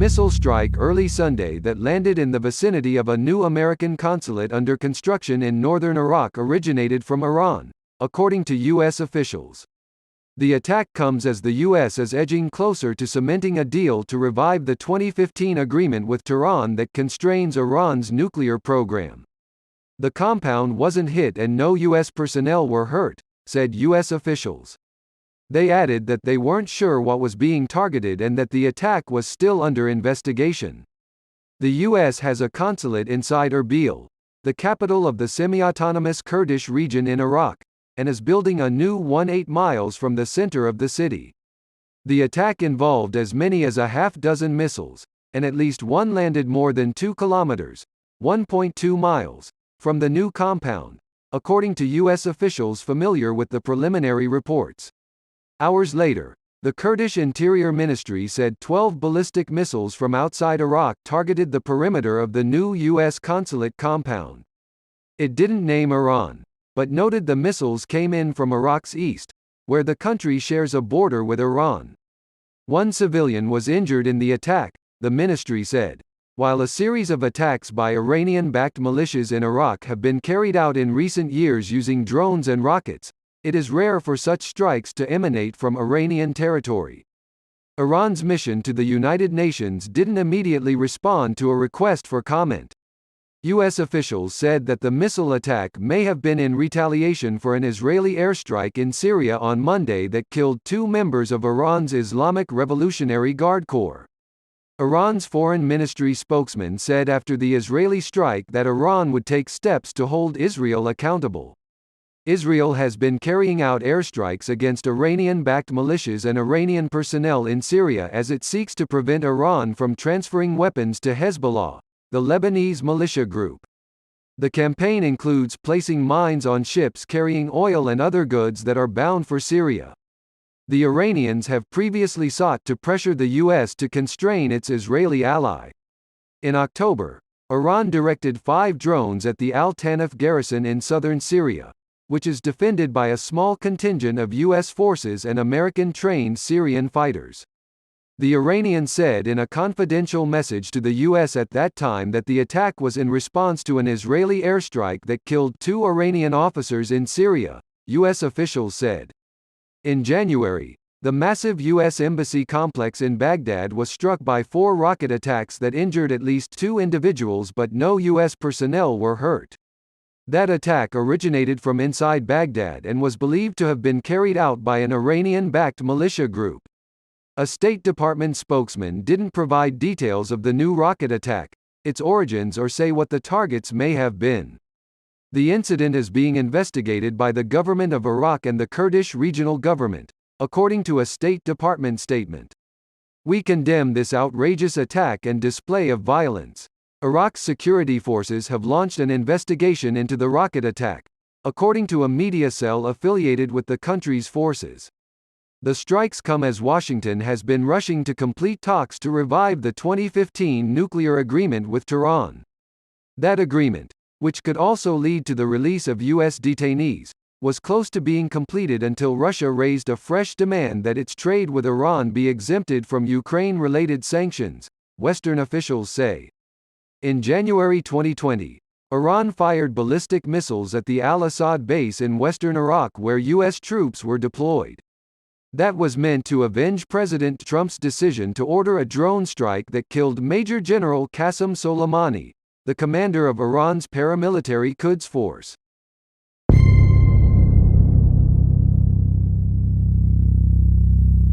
missile strike early Sunday that landed in the vicinity of a new American consulate under construction in northern Iraq originated from Iran, according to U.S. officials. The attack comes as the U.S. is edging closer to cementing a deal to revive the 2015 agreement with Tehran that constrains Iran's nuclear program. The compound wasn't hit and no U.S. personnel were hurt, said U.S. officials. They added that they weren't sure what was being targeted and that the attack was still under investigation. The U.S. has a consulate inside Erbil, the capital of the semi-autonomous Kurdish region in Iraq, and is building a new one 8 miles from the center of the city. The attack involved as many as a half-dozen missiles, and at least one landed more than 2 kilometers, 1.2 miles, from the new compound, according to U.S. officials familiar with the preliminary reports. Hours later, the Kurdish Interior Ministry said 12 ballistic missiles from outside Iraq targeted the perimeter of the new U.S. consulate compound. It didn't name Iran, but noted the missiles came in from Iraq's east, where the country shares a border with Iran. One civilian was injured in the attack, the ministry said. While a series of attacks by Iranian-backed militias in Iraq have been carried out in recent years using drones and rockets, it is rare for such strikes to emanate from Iranian territory. Iran's mission to the United Nations didn't immediately respond to a request for comment. U.S. officials said that the missile attack may have been in retaliation for an Israeli airstrike in Syria on Monday that killed 2 members of Iran's Islamic Revolutionary Guard Corps. Iran's foreign ministry spokesman said after the Israeli strike that Iran would take steps to hold Israel accountable. Israel has been carrying out airstrikes against Iranian-backed militias and Iranian personnel in Syria as it seeks to prevent Iran from transferring weapons to Hezbollah, the Lebanese militia group. The campaign includes placing mines on ships carrying oil and other goods that are bound for Syria. The Iranians have previously sought to pressure the U.S. to constrain its Israeli ally. In October, Iran directed 5 drones at the Al-Tanif garrison in southern Syria, which is defended by a small contingent of U.S. forces and American-trained Syrian fighters. The Iranians said in a confidential message to the U.S. at that time that the attack was in response to an Israeli airstrike that killed 2 Iranian officers in Syria, U.S. officials said. In January, the massive U.S. embassy complex in Baghdad was struck by 4 rocket attacks that injured at least 2 individuals but no U.S. personnel were hurt. That attack originated from inside Baghdad and was believed to have been carried out by an Iranian-backed militia group. A State Department spokesman didn't provide details of the new rocket attack, its origins or say what the targets may have been. The incident is being investigated by the government of Iraq and the Kurdish regional government, according to a State Department statement. We condemn this outrageous attack and display of violence. Iraq's security forces have launched an investigation into the rocket attack, according to a media cell affiliated with the country's forces. The strikes come as Washington has been rushing to complete talks to revive the 2015 nuclear agreement with Tehran. That agreement, which could also lead to the release of U.S. detainees, was close to being completed until Russia raised a fresh demand that its trade with Iran be exempted from Ukraine-related sanctions, Western officials say. In January 2020, Iran fired ballistic missiles at the al-Assad base in western Iraq where U.S. troops were deployed. That was meant to avenge President Trump's decision to order a drone strike that killed Major General Qasem Soleimani, the commander of Iran's paramilitary Quds Force.